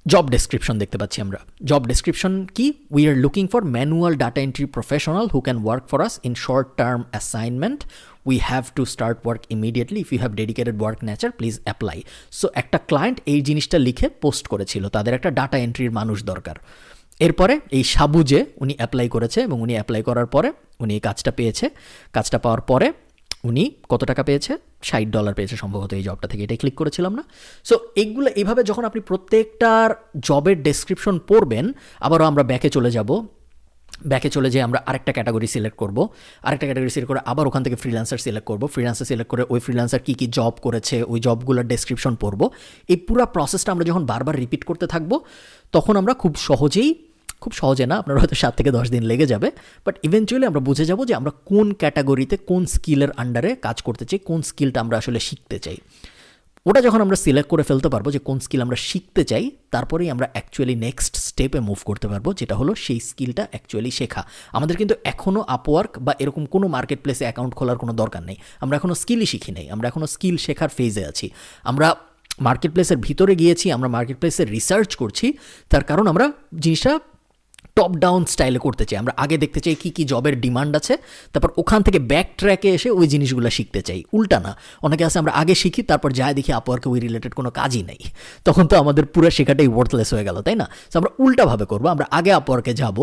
S3: জব ডেসক্রিপশন দেখতে পাচ্ছি আমরা। জব ডেসক্রিপশন কি? We are looking for manual data entry professional who can work for us in short term assignment, we have to start work immediately, if you have dedicated work nature please apply. So একটা client এই জিনিসটা লিখে post করেছিল, তাদের একটা data এন্ট্রির মানুষ দরকার। এরপরে এই সাবুজে উনি অ্যাপ্লাই করেছে, এবং উনি অ্যাপ্লাই করার পরে উনি এই কাজটা পেয়েছে। কাজটা পাওয়ার পরে উনি কত টাকা পেয়েছে? $60 পেয়েছে সম্ভবত এই জবটা থেকে, এটাই ক্লিক করেছিলাম না। সো এইগুলো এইভাবে যখন আপনি প্রত্যেকটার জবের ডেসক্রিপশন পড়বেন, আবারও আমরা ব্যাকে চলে যাব, ব্যাকে চলে যেয়ে আমরা আরেকটা ক্যাটাগরি সিলেক্ট করব, আরেকটা ক্যাটাগরি সিলেক্ট করে আবার ওখান থেকে ফ্রিল্যান্সার সিলেক্ট করব, ফ্রিল্যান্সার সিলেক্ট করে ওই ফ্রিল্যান্সার কী কী জব করেছে ওই জবগুলোর ডেসক্রিপশন পড়ব। এই পুরো প্রসেসটা আমরা যখন বারবার রিপিট করতে থাকবো তখন আমরা খুব সহজে না, আপনার হয়তো 7 থেকে 10 দিন লেগে যাবে, বাট ইভেনচুয়ালি আমরা বুঝে যাব যে আমরা কোন ক্যাটাগরিতে কোন স্কিলের আন্ডারে কাজ করতে চাই, কোন স্কিলটা আমরা আসলে শিখতে চাই। ওটা যখন আমরা সিলেক্ট করে ফেলতে পারবো যে কোন স্কিল আমরা শিখতে চাই, তারপরেই আমরা অ্যাকচুয়ালি নেক্সট স্টেপে মুভ করতে পারবো, যেটা হলো সেই স্কিলটা অ্যাকচুয়ালি শেখা। আমাদের কিন্তু এখনও আপওয়ার্ক বা এরকম কোনো মার্কেট প্লেসে অ্যাকাউন্ট খোলার কোনো দরকার নেই, আমরা এখনও স্কিলই শিখি নেই, আমরা এখনও স্কিল শেখার ফেজে আছি। আমরা মার্কেট প্লেসের ভিতরে গিয়েছি, আমরা মার্কেট প্লেসে রিসার্চ করছি, তার কারণ আমরা জিনিসটা টপ ডাউন স্টাইলে করতে চাই। আমরা আগে দেখতে চাই কী কী জবের ডিমান্ড আছে, তারপর ওখান থেকে ব্যাক ট্র্যাকে এসে ওই জিনিসগুলো শিখতে চাই। উল্টা না, অনেকে আছে আমরা আগে শিখি তারপর যাই দেখি আপওয়ার্কে ওই রিলেটেড কোনো কাজই নেই, তখন তো আমাদের পুরো শেখাটাই ওয়ার্থলেস হয়ে গেল, তাই না? সো আমরা উল্টাভাবে করবো, আমরা আগে আপওয়ার্কে যাব,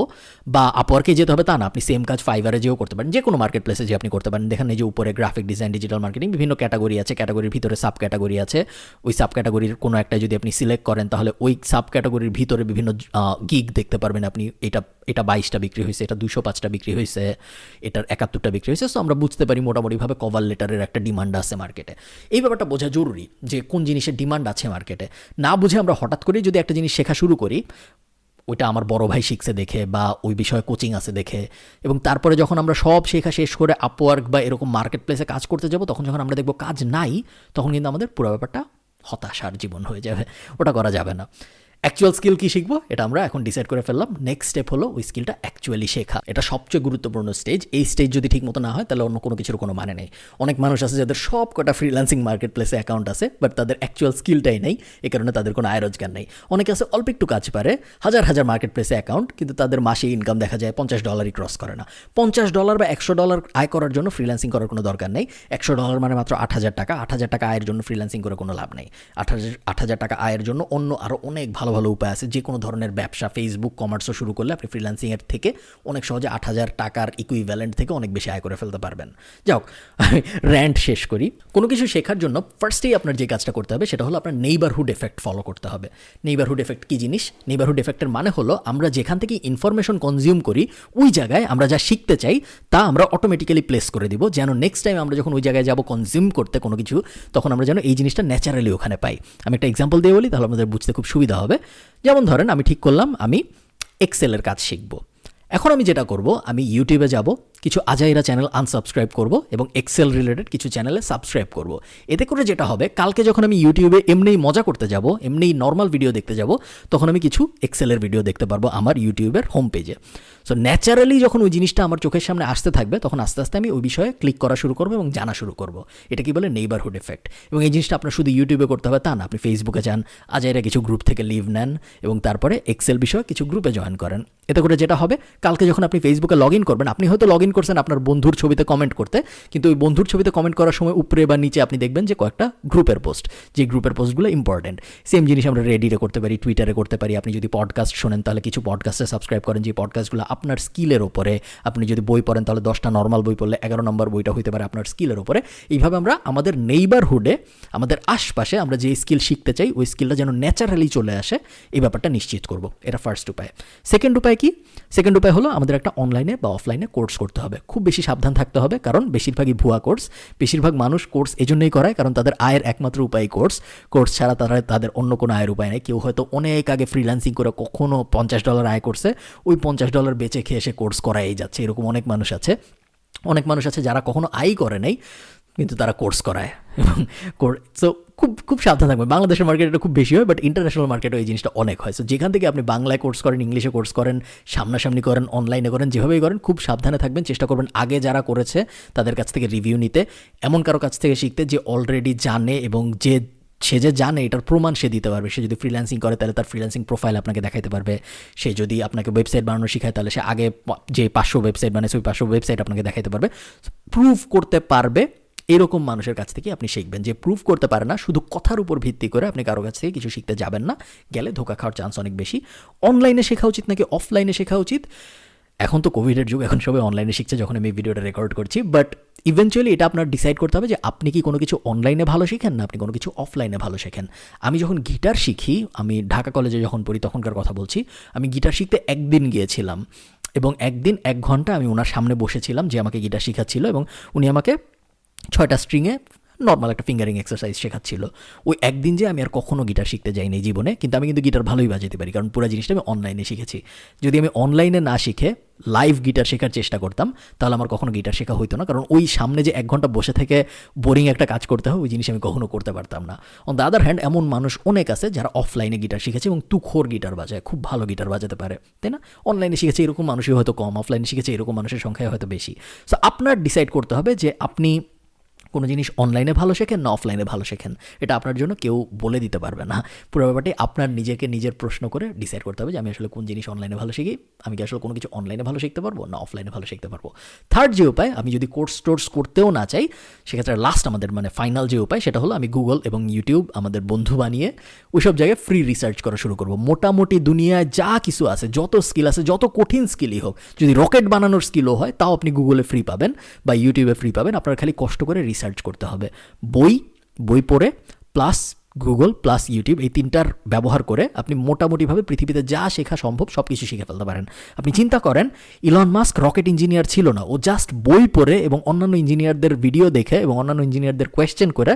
S3: বা আপওয়ার্কে যেতে হবে তা না, আপনি সেম কাজ ফাইবারে যেও করতে পারেন, যে কোনো মার্কেট প্লেসে যে আপনি করতে পারেন। দেখেন এই যে উপরে গ্রাফিক ডিজাইন, ডিজিটাল মার্কেটিং, বিভিন্ন ক্যাটাগরি আছে, ক্যাটাগরির ভিতরে সাব ক্যাটাগরি আছে, ওই সাব ক্যাটাগরির কোনো একটা যদি আপনি সিলেক্ট করেন তাহলে ওই সাব ক্যাটাগরির ভিতরে বিভিন্ন গিগ দেখতে পারবেন আপনি। এটা 22টা বিক্রি হয়েছে, এটা 205টা বিক্রি হয়েছে, এটার 71টা বিক্রি হয়েছে। সো আমরা বুঝতে পারি মোটামুটিভাবে কভার লেটারের একটা ডিমান্ড আছে মার্কেটে। এই ব্যাপারটা বোঝা জরুরি যে কোন জিনিসের ডিমান্ড আছে মার্কেটে। না বুঝে আমরা হঠাৎ করেই যদি একটা জিনিস শেখা শুরু করি, ওইটা আমার বড় ভাই শিখছে দেখে বা ওই বিষয়ে কোচিং আছে দেখে, এবং তারপরে যখন আমরা সব শেখা শেষ করে আপওয়ার্ক বা এরকম মার্কেট প্লেসে কাজ করতে যাব, তখন যখন আমরা দেখবো কাজ নাই, তখন কিন্তু আমাদের পুরো ব্যাপারটা হতাশার জীবন হয়ে যাবে। ওটা করা যাবে না। অ্যাকচুয়াল স্কিল কী শিখবো এটা আমরা এখন ডিসাইড করে ফেললাম। নেক্সট স্টেপ হলো ওই স্কিলটা অ্যাকচুয়ালি শেখা। এটা সবচেয়ে গুরুত্বপূর্ণ স্টেজ। এই স্টেজ যদি ঠিক মতো না হয় তাহলে অন্য কোনো কিছুর কোনো মানে নেই। অনেক মানুষ আছে যাদের সব কটা ফ্রিল্যান্সিং মার্কেট প্লেসে অ্যাকাউন্ট আছে, বাট তাদের অ্যাকচুয়াল স্কিলটাই নেই, এই কারণে তাদের কোনো আয় রোজগার নেই। অনেকে আছে অল্প একটু কাজ পারে, হাজার মার্কেট প্লেসে অ্যাকাউন্ট, কিন্তু তাদের মাসে ইনকাম দেখা যায় $50 ক্রস করে না। $50 বা $100 আয় করার জন্য ফ্রিল্যান্সিং করার কোনো দরকার নেই। $100 মানে মাত্র 8,000 টাকা। 8,000 টাকা আয়ের জন্য ফ্রিল্যান্সিং করে কোনো লাভ নেই। 8,000 টাকা আয়ের জন্য অন্য আরও অনেক ভালো ভালো উপায় আছে। যে কোনো ধরনের ব্যবসা, ফেসবুক কমার্সও শুরু করলে আপনি ফ্রিল্যান্সিংয়ের থেকে অনেক সহজে 8,000 টাকার ইকুইভ্যালেন্ট থেকে অনেক বেশি আয় করে ফেলতে পারবেন। যাও, আমি র্যান্ট শেষ করি। কোনো কিছু শেখার জন্য ফার্স্টেই আপনার যে কাজটা করতে হবে সেটা হলো আপনার নেইবারহুড এফেক্ট ফলো করতে হবে। নেইবারহুড এফেক্ট কী জিনিস? নেইবারহুড এফেক্টের মানে হলো আমরা যেখান থেকে ইনফরমেশন কনজিউম করি ওই জায়গায় আমরা যা শিখতে চাই তা আমরা অটোমেটিক্যালি প্লেস করে দিব, যেন নেক্সট টাইম আমরা যখন ওই জায়গায় যাব কনজিউম করতে কোনো কিছু, তখন আমরা যেন এই জিনিসটা ন্যাচারালি ওখানে পাই। আমি একটা এক্সাম্পল দিয়ে বলি, তাহলে আপনাদের বুঝতে খুব সুবিধা হবে। যেমন ধরেন আমি ঠিক করলাম আমি এক্সেলের কাজ শিখব। এখন আমি যেটা করব, আমি ইউটিউবে যাব, কিছু আজাইরা চ্যানেল আনসাবস্ক্রাইব করব এবং এক্সেল রিলেটেড কিছু চ্যানেলে সাবস্ক্রাইব করব। এতে করে যেটা হবে, কালকে যখন আমি ইউটিউবে এমনিই মজা করতে যাব, এমনিই নর্মাল ভিডিও দেখতে যাব, তখন আমি কিছু এক্সেলের ভিডিও দেখতে পারবো আমার ইউটিউবের হোম পেজে। সো ন্যাচারালি যখন ওই জিনিসটা আমার চোখের সামনে আসতে থাকবে, তখন আস্তে আস্তে আমি ওই বিষয়ে ক্লিক করা শুরু করবো এবং জানা শুরু করব। এটা কি বলে নেইবারহুড এফেক্ট। এবং এই জিনিসটা আপনার শুধু ইউটিউবে করতে হবে তা না, আপনি ফেসবুকে যান, আজাইরা কিছু গ্রুপ থেকে লিভ নেন এবং তারপরে এক্সেল বিষয়ে কিছু গ্রুপে জয়েন করেন। এতে করে যেটা হবে, কালকে যখন আপনি ফেসবুকে লগ ইন করবেন, আপনি হয়তো লগ ইন করছেন আপনার বন্ধুর ছবিতে কমেন্ট করতে, কিন্তু ওই বন্ধুর ছবিতে কমেন্ট করার সময় উপরে বা নিচে আপনি দেখবেন যে কয়েকটা গ্রুপের পোস্ট, যে গ্রুপের পোস্টগুলো ইম্পর্টেন্ট। সেম জিনিস আমরা রেডিটে করতে পারি, টুইটারে করতে পারি। আপনি যদি পডকাস্ট শোনেন তাহলে কিছু পডকাস্টে সাবস্ক্রাইব করেন, যে পডকাস্টগুলো আপনার স্কিলের ওপরে। আপনি যদি বই পড়েন তাহলে 10টা নর্মাল বই পড়লে 11 নম্বর বইটা হতে পারে আপনার স্কিলের ওপরে। এইভাবে আমরা আমাদের নেইবারহুডে, আমাদের আশপাশে আমরা যে স্কিল শিখতে চাই, ওই স্কিলটা যেন ন্যাচারালি চলে আসে, এই ব্যাপারটা নিশ্চিত করব। এটা ফার্স্ট উপায়। সেকেন্ড উপায় কি? সেকেন্ড উপায় হলো আমাদের একটা অনলাইনে বা অফলাইনে কোর্স করতে হবে। খুব বেশি সাবধান থাকতে হবে, কারণ বেশিরভাগই ভুয়া কোর্স। বেশিরভাগ মানুষ কোর্স এজন্যই করায় কারণ তাদের আয়ের একমাত্র উপায় কোর্স ছাড়া তাদের অন্য কোনো আয়ের উপায় নেই। কেউ হয়তো অনেক আগে ফ্রিল্যান্সিং করে কখনো $50 আয় করছে, ওই $50 বেচে খেয়ে এসে কোর্স করাই যাচ্ছে। এরকম অনেক মানুষ আছে। অনেক মানুষ আছে যারা কখনো আয় করে নাই কিন্তু তারা কোর্স করায়। এবং সো খুব খুব সাবধান থাকবে। বাংলাদেশের মার্কেটে এটা খুব বেশি হয়, বাট ইন্টারন্যাশনাল মার্কেটে এই জিনিসটা অনেক হয়। সো যেখান থেকে আপনি বাংলায় কোর্স করেন, ইংলিশে কোর্স করেন, সামনাসামনি করেন, অনলাইনে করেন, যেভাবেই করেন, খুব সাবধানে থাকবেন। চেষ্টা করবেন আগে যারা করেছে তাদের কাছ থেকে রিভিউ নিতে, এমন কারো কাছ থেকে শিখতে যে অলরেডি জানে এবং সে যে জানে এটার প্রমাণ সে দিতে পারবে। সে যদি ফ্রিল্যান্সিং করে তাহলে তার ফ্রিল্যান্সিং প্রোফাইল আপনাকে দেখাতে পারবে। সে যদি আপনাকে ওয়েবসাইট বানানো শেখায় তাহলে সে আগে যে 500 ওয়েবসাইট বানাইছে ওই 500 ওয়েবসাইট আপনাকে দেখাতে পারবে। প্রুফ করতে পারবে এরকম মানুষের কাছ থেকে আপনি শিখবেন। যে প্রুফ করতে পারে না, শুধু কথার উপর ভিত্তি করে আপনি কারো কাছ থেকে কিছু শিখতে যাবেন না, গেলে ধোকা খাওয়ার চান্স অনেক বেশি। অনলাইনে শেখা উচিত নাকি অফলাইনে শেখা উচিত? এখন তো কোভিডের যুগ, এখন সবাই অনলাইনে শিখছে যখন আমি ভিডিওটা রেকর্ড করছি, বাট ইভেনচুয়ালি এটা আপনার ডিসাইড করতে হবে যে আপনি কি কোনো কিছু অনলাইনে ভালো শিখেন না আপনি কোনো কিছু অফলাইনে ভালো শেখেন। আমি যখন গিটার শিখি, আমি ঢাকা কলেজে যখন পড়ি তখনকার কথা বলছি, আমি গিটার শিখতে একদিন গিয়েছিলাম এবং একদিন 1 ঘন্টা আমি ওনার সামনে বসেছিলাম যে আমাকে গিটার শেখাচ্ছিল, এবং উনি আমাকে 6টা স্ট্রিংয়ে নর্মাল একটা ফিঙ্গারিং এক্সারসাইজ শেখাচ্ছিল। ওই একদিন যে আমি আর কখনো গিটার শিখতে যাইনি জীবনে, কিন্তু আমি কিন্তু গিটার ভালোই বাজাতে পারি, কারণ পুরো জিনিসটা আমি অনলাইনে শিখেছি। যদি আমি অনলাইনে না শিখে লাইভ গিটার শেখার চেষ্টা করতাম তাহলে আমার কখনো গিটার শেখা হইতো না, কারণ ওই সামনে যে 1 ঘন্টা বসে থেকে বোরিং একটা কাজ করতে হয়, ওই জিনিস আমি কখনো করতে পারতাম না। অন দ্য আদার হ্যান্ড, এমন মানুষ অনেক আছে যারা অফলাইনে গিটার শিখেছে এবং তুখোর গিটার বাজায়, খুব ভালো গিটার বাজাতে পারে, তাই না? অনলাইনে শিখেছে এরকম মানুষই হয়তো কম, অফলাইনে শিখেছে এরকম মানুষের সংখ্যাই হয়তো বেশি। সো আপনার ডিসাইড করতে হবে যে আপনি কোনো জিনিস অনলাইনে ভালো শেখেন না অফলাইনে ভালো শেখেন। এটা আপনার জন্য কেউ বলে দিতে পারবে না। পুরো ব্যাপারটি আপনার নিজের প্রশ্ন করে ডিসাইড করতে হবে যে আমি আসলে কোন জিনিস অনলাইনে ভালো শিখি, আমি কি আসলে কোনো কিছু অনলাইনে ভালো শিখতে পারবো না অফলাইনে ভালো শিখতে পারবো। থার্ড যে উপায়, আমি যদি কোর্স করতেও না চাই, সেক্ষেত্রে লাস্ট আমাদের ফাইনাল যে উপায়, সেটা হলো আমি গুগল এবং ইউটিউব আমাদের বন্ধু বানিয়ে ওইসব জায়গায় ফ্রি রিসার্চ করা শুরু করবো। মোটামুটি দুনিয়ায় যা কিছু আছে, যত স্কিল আছে, যত কঠিন স্কিলই হোক, যদি রকেট বানানোর স্কিলও হয় তাও আপনি গুগলে ফ্রি পাবেন বা ইউটিউবে ফ্রি পাবেন। আপনার খালি কষ্ট করে রিসার্চ করতে হবে। বই পড়ে প্লাস গুগল প্লাস ইউটিউব, এই 3টার ব্যবহার করে আপনি মোটামুটিভাবে পৃথিবীতে যা শেখা সম্ভব সব কিছু শিখে ফেলতে পারেন। আপনি চিন্তা করেন, ইলন মাস্ক রকেট ইঞ্জিনিয়ার ছিল না, ও জাস্ট বই পড়ে এবং অন্যান্য ইঞ্জিনিয়ারদের ভিডিও দেখে এবং অন্যান্য ইঞ্জিনিয়ারদের কোয়েশ্চেন করে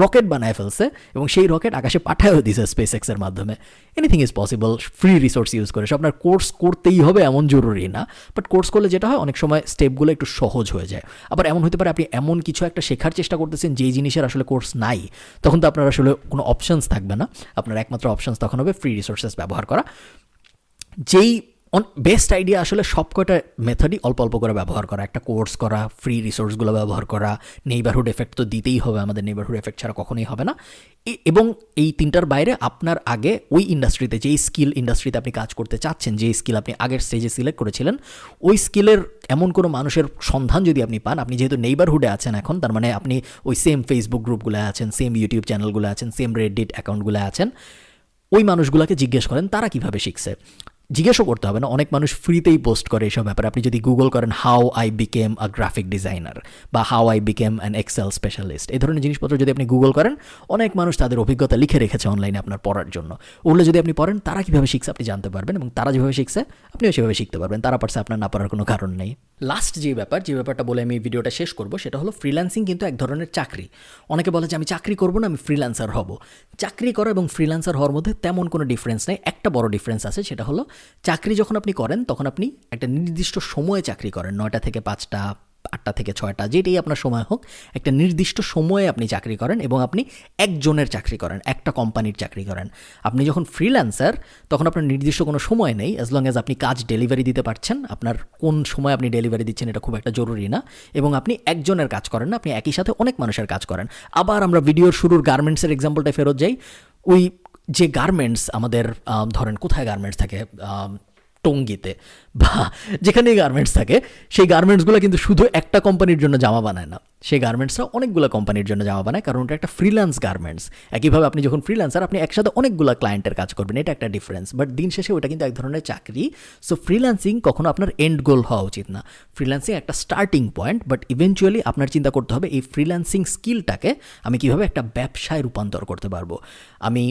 S3: রকেট বানায় ফেলছে এবং সেই রকেট আকাশে পাঠায়ও দিছে স্পেসএক্সের মাধ্যমে। Anything is possible free resource use করে। আপনার কোর্স করতেই হবে এমন জরুরি না, বাট কোর্স করলে যেটা হয়, অনেক সময় স্টেপগুলো একটু সহজ হয়ে যায়। আবার এমন হতে পারে আপনি এমন কিছু একটা শেখার চেষ্টা করতেছেন যেই জিনিসের আসলে কোর্স নাই, তখন তো আপনার আসলে কোনো অপশনস থাকবে না। আপনার একমাত্র অপশনস তখন হবে ফ্রি রিসোর্সেস ব্যবহার করা। যেই বেস্ট আইডিয়া আসলে সব কয়টা মেথডই অল্প অল্প করে ব্যবহার করা, একটা কোর্স করা, ফ্রি রিসোর্সগুলো ব্যবহার করা, নেইবারহুড এফেক্ট তো দিতেই হবে, আমাদের নেইবারহুড এফেক্ট ছাড়া কখনোই হবে না। এবং এই 3টার বাইরে আপনার আগে ওই ইন্ডাস্ট্রিতে, যেই স্কিল ইন্ডাস্ট্রিতে আপনি কাজ করতে চাচ্ছেন, যেই স্কিল আপনি আগের স্টেজে সিলেক্ট করেছিলেন, ওই স্কিলের এমন কোনো মানুষের সন্ধান যদি আপনি পান, আপনি যেহেতু নেইবারহুডে আছেন এখন, তার মানে আপনি ওই সেম ফেসবুক গ্রুপগুলো আছেন, সেম ইউটিউব চ্যানেলগুলো আছেন, সেম রেডিট অ্যাকাউন্টগুলো আছেন, ওই মানুষগুলোকে জিজ্ঞেস করেন তারা কীভাবে শিখছে। জিজ্ঞেসও করতে হবে না, অনেক মানুষ ফ্রিতেই পোস্ট করে এইসব ব্যাপারে। আপনি যদি গুগল করেন how I became a graphic designer বা how I became an Excel specialist, এই ধরনের জিনিসপত্র যদি আপনি গুগল করেন, অনেক মানুষ তাদের অভিজ্ঞতা লিখে রেখেছে অনলাইনে আপনার পড়ার জন্য। ওগুলো যদি আপনি পড়েন, তারা কীভাবে শিখছে আপনি জানতে পারবেন, এবং তারা যেভাবে শিখছে আপনিও সেভাবে শিখতে পারবেন। তারা পারছে, আপনার না পারার কোনো কারণ নেই। লাস্ট যে ব্যাপারটা বলে আমি ভিডিওটা শেষ করব, সেটা হলো ফ্রিল্যান্সিং কিন্তু এক ধরনের চাকরি। অনেকে বলে যে আমি চাকরি করবো না, আমি ফ্রিল্যান্সার হব। চাকরি করা এবং ফ্রিল্যান্সার হওয়ার মধ্যে তেমন কোনো ডিফারেন্স নেই। একটা বড় ডিফারেন্স আছে, সেটা হলো চাকরি যখন আপনি করেন তখন আপনি একটা নির্দিষ্ট সময়ে চাকরি করেন, 9টা থেকে 5টা, 8টা থেকে 6টা, যেটাই আপনার সময় হোক, একটা নির্দিষ্ট সময়ে আপনি চাকরি করেন এবং আপনি একজনের চাকরি করেন, একটা কোম্পানির চাকরি করেন। আপনি যখন ফ্রিল্যান্সার তখন আপনার নির্দিষ্ট কোনো সময় নেই, অ্যাজ লং অ্যাজ আপনি কাজ ডেলিভারি দিতে পারছেন। আপনার কোন সময় আপনি ডেলিভারি দিচ্ছেন এটা খুব একটা জরুরি না, এবং আপনি একজনের কাজ করেন না, আপনি একই সাথে অনেক মানুষের কাজ করেন। আবার আমরা ভিডিওর শুরুর গার্মেন্টসের এক্সাম্পলটায় ফেরত যাই। ওই যে গার্মেন্টস আমাদের ধরেন কোথায় গার্মেন্টস থাকে, টঙ্গিতে বা যেখানেই গার্মেন্টস থাকে, সেই গার্মেন্টসগুলো কিন্তু শুধু একটা কোম্পানির জন্য জামা বানায় না, সেই গার্মেন্টসরা অনেকগুলো কোম্পানির জন্য জামা বানায়, কারণ ওটা একটা ফ্রিল্যান্স গার্মেন্টস। একইভাবে আপনি যখন ফ্রিল্যান্সার, আপনি একসাথে অনেকগুলো ক্লায়েন্টের কাজ করবেন, এটা একটা ডিফারেন্স, বাট দিন শেষে ওটা কিন্তু এক ধরনের চাকরি। সো ফ্রিল্যান্সিং কখনো আপনার এন্ড গোল হওয়া উচিত না। ফ্রিল্যান্সিং একটা স্টার্টিং পয়েন্ট, বাট ইভেনচুয়ালি আপনার চিন্তা করতে হবে এই ফ্রিল্যান্সিং স্কিলটাকে আমি কীভাবে একটা ব্যবসায় রূপান্তর করতে পারবো। আমি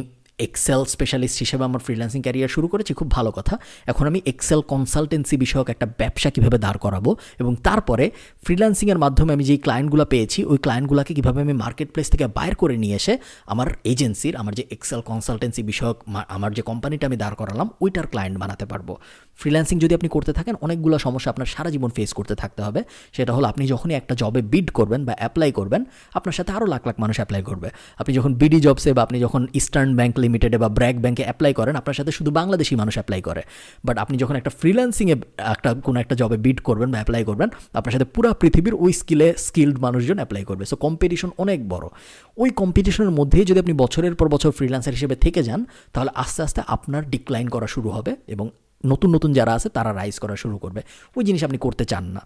S3: এক্সেল স্পেশালিস্ট হিসেবে আমার ফ্রিল্যান্সিং ক্যারিয়ার শুরু করেছি, খুব ভালো কথা। এখন আমি এক্সেল কনসালটেন্সি বিষয়ক একটা ব্যবসা কীভাবে দাঁড় করাবো, এবং তারপরে ফ্রিল্যান্সিংয়ের মাধ্যমে আমি যেই ক্লায়েন্টগুলো পেয়েছি ওই ক্লায়েন্টগুলোকে কীভাবে আমি মার্কেট প্লেস থেকে বাইর করে নিয়ে এসে আমার এজেন্সির, আমার যে এক্সেল কনসালটেন্সি বিষয়ক আমার যে কোম্পানিটা আমি দাঁড় করালাম ওইটার ক্লায়েন্ট বানাতে পারবো। ফ্রিল্যান্সিং যদি আপনি করতে থাকেন, অনেকগুলো সমস্যা আপনার সারা জীবন ফেস করতে থাকতে হবে। সেটা হলো আপনি যখনই একটা জবে বিড করবেন বা অ্যাপ্লাই করবেন, আপনার সাথে আরও লাখ লাখ মানুষ অ্যাপ্লাই করবে। আপনি যখন বিডি জবসে বা আপনি যখন ইস্টার্ন ব্যাংক লিমিটেডে বা ব্র্যাক ব্যাংকে অ্যাপ্লাই করেন, আপনার সাথে শুধু বাংলাদেশি মানুষ অ্যাপ্লাই করে। বাট আপনি যখন একটা ফ্রিল্যান্সিংয়ে কোনো একটা জবে বিড করবেন বা অ্যাপ্লাই করবেন, আপনার সাথে পুরো পৃথিবীর ওই স্কিলড মানুষজন অ্যাপ্লাই করবে। সো কম্পিটিশন অনেক বড়। ওই কম্পিটিশনের মধ্যেই যদি আপনি বছরের পর বছর ফ্রিল্যান্সার হিসেবে থেকে যান, তাহলে আস্তে আস্তে আপনার ডিক্লাইন করা শুরু হবে এবং নতুন নতুন যারা আছে তারা রাইজ করা শুরু করবে। ওই জিনিস আপনি করতে চান না,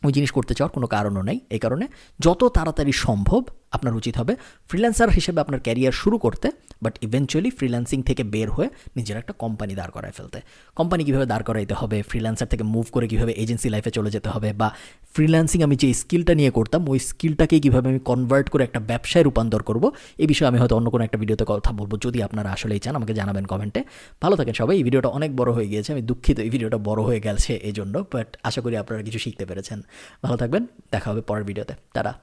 S3: ওই জিনিস করতে চাওয়ার কোনো কারণও নেই। এই কারণে যত তাড়াতাড়ি সম্ভব আপনার উচিত হবে ফ্রিল্যান্সার হিসেবে আপনার ক্যারিয়ার শুরু করতে, বাট ইভেনচুয়ালি ফ্রিল্যান্সিং থেকে বের হয়ে নিজের একটা কোম্পানি দাঁড় করায় ফেলতে। কোম্পানি কীভাবে দাঁড় করাইতে হবে, ফ্রিল্যান্সার থেকে মুভ করে কীভাবে এজেন্সি লাইফে চলে যেতে হবে, বা ফ্রিল্যান্সিং আমি যে স্কিলটা নিয়ে করতাম ওই স্কিলটাকেই কীভাবে আমি কনভার্ট করে একটা ব্যবসায় রূপান্তর করব, এই বিষয়ে আমি হয়তো অন্য কোনো একটা ভিডিওতে কথা বলবো। যদি আপনারা আসলেই চান আমাকে জানাবেন কমেন্টে। ভালো থাকেন সবাই। এই ভিডিওটা অনেক বড় হয়ে গিয়েছে, আমি দুঃখিত এই ভিডিওটা বড় হয়ে গেছে এই জন্য, বাট আশা করি আপনারা কিছু শিখতে পেরেছেন। ভালো থাকবেন, দেখা হবে পরের ভিডিওতে। টাটা।